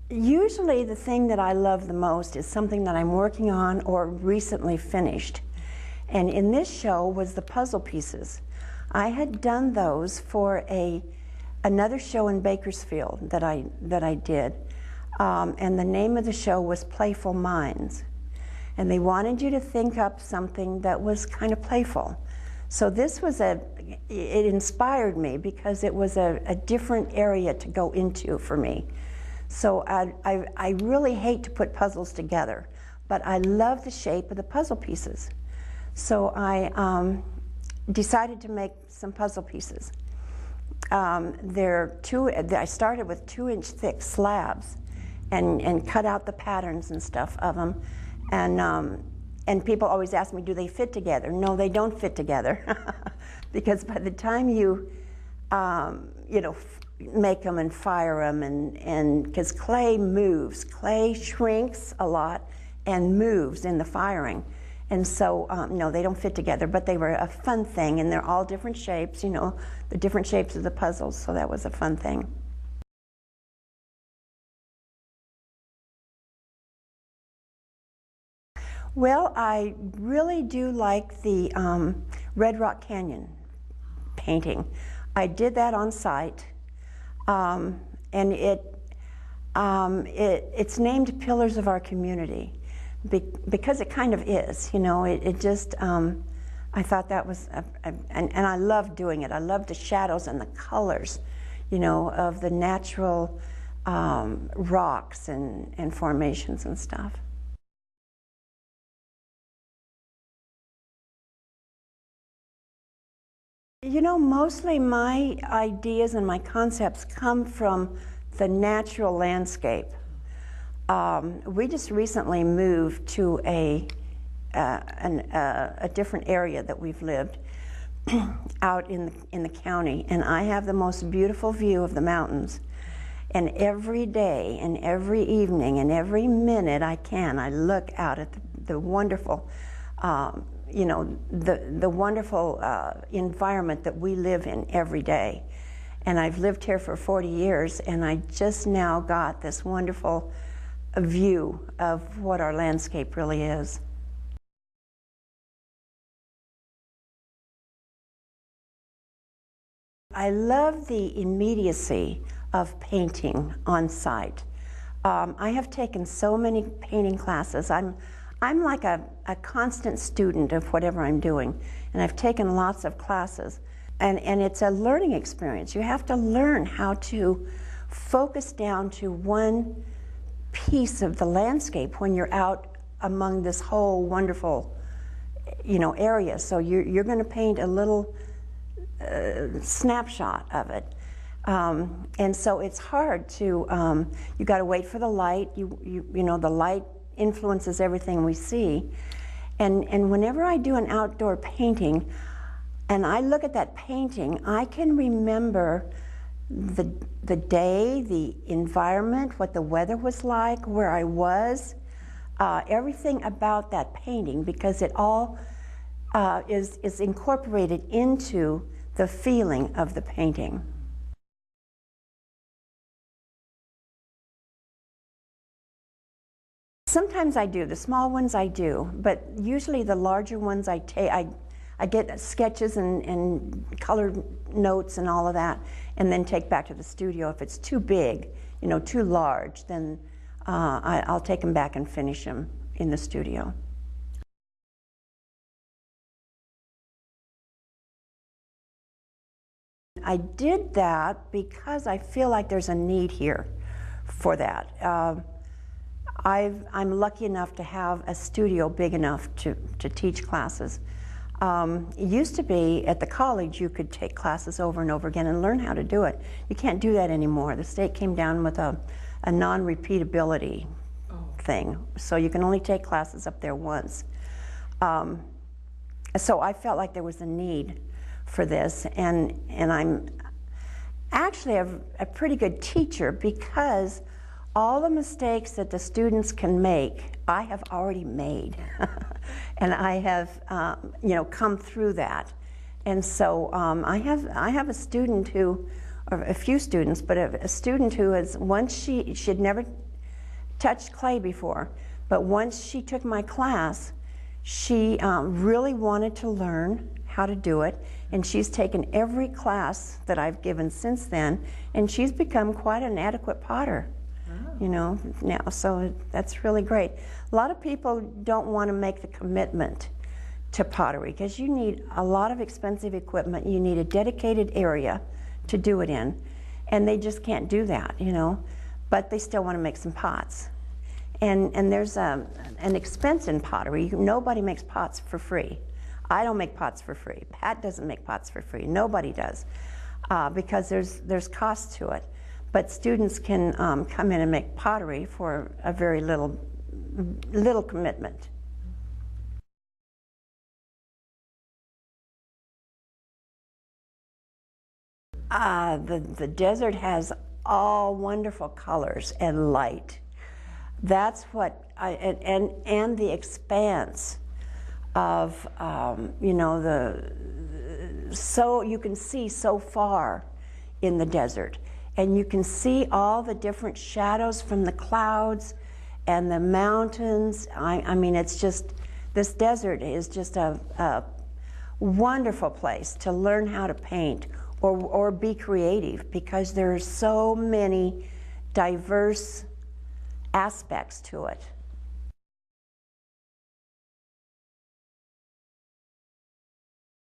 Usually the thing that I love the most is something that I'm working on or recently finished. And in this show was the puzzle pieces. I had done those for another show in Bakersfield that I did. And the name of the show was Playful Minds. And they wanted you to think up something that was kind of playful. So this was it inspired me because it was a different area to go into for me. So I really hate to put puzzles together, but I love the shape of the puzzle pieces. So I decided to make some puzzle pieces. I started with 2-inch thick slabs and cut out the patterns and stuff of them. And people always ask me, do they fit together? No, they don't fit together. Because by the time you make them and fire them, and because clay moves, clay shrinks a lot and moves in the firing. And so, no, they don't fit together, but they were a fun thing, and they're all different shapes, the different shapes of the puzzles, so that was a fun thing. Well, I really do like the Red Rock Canyon painting. I did that on site, and it's named Pillars of Our Community because it kind of is. It just, I thought that was, and I love doing it. I love the shadows and the colors, of the natural rocks and formations and stuff. Mostly my ideas and my concepts come from the natural landscape. We just recently moved to a different area that we've lived out in the county, and I have the most beautiful view of the mountains. And every day and every evening and every minute I look out at the wonderful the wonderful environment that we live in every day. And I've lived here for 40 years, and I just now got this wonderful view of what our landscape really is. I love the immediacy of painting on site. I have taken so many painting classes. I'm like a constant student of whatever I'm doing, and I've taken lots of classes, and it's a learning experience. You have to learn how to focus down to one piece of the landscape when you're out among this whole wonderful, area. So you're going to paint a little snapshot of it, and so it's hard to. You got to wait for the light. The light influences everything we see, and whenever I do an outdoor painting and I look at that painting, I can remember the day, the environment, what the weather was like, where I was, everything about that painting, because it all is incorporated into the feeling of the painting. Sometimes I do. The small ones I do, but usually the larger ones I get sketches and colored notes and all of that, and then take back to the studio. If it's too big, too large, then I'll take them back and finish them in the studio. I did that because I feel like there's a need here for that. I'm lucky enough to have a studio big enough to teach classes. It used to be at the college you could take classes over and over again and learn how to do it. You can't do that anymore. The state came down with a non-repeatability thing, so you can only take classes up there once. So I felt like there was a need for this, and I'm actually a pretty good teacher because all the mistakes that the students can make, I have already made. And I have, come through that. And so I have a student who, or a few students, but a student who has, once she'd never touched clay before, but once she took my class, she really wanted to learn how to do it, and she's taken every class that I've given since then, and she's become quite an adequate potter. You know, now, so that's really great. A lot of people don't want to make the commitment to pottery because you need a lot of expensive equipment. You need a dedicated area to do it in, and they just can't do that, you know, but they still want to make some pots. And there's an expense in pottery. Nobody makes pots for free. I don't make pots for free. Pat doesn't make pots for free. Nobody does, because there's cost to it. But students can come in and make pottery for a very little commitment. The desert has all wonderful colors and light. That's what and the expanse of you know, so you can see so far in the desert, and you can see all the different shadows from the clouds and the mountains. I mean, it's just, this desert is just a wonderful place to learn how to paint or be creative, because there are so many diverse aspects to it.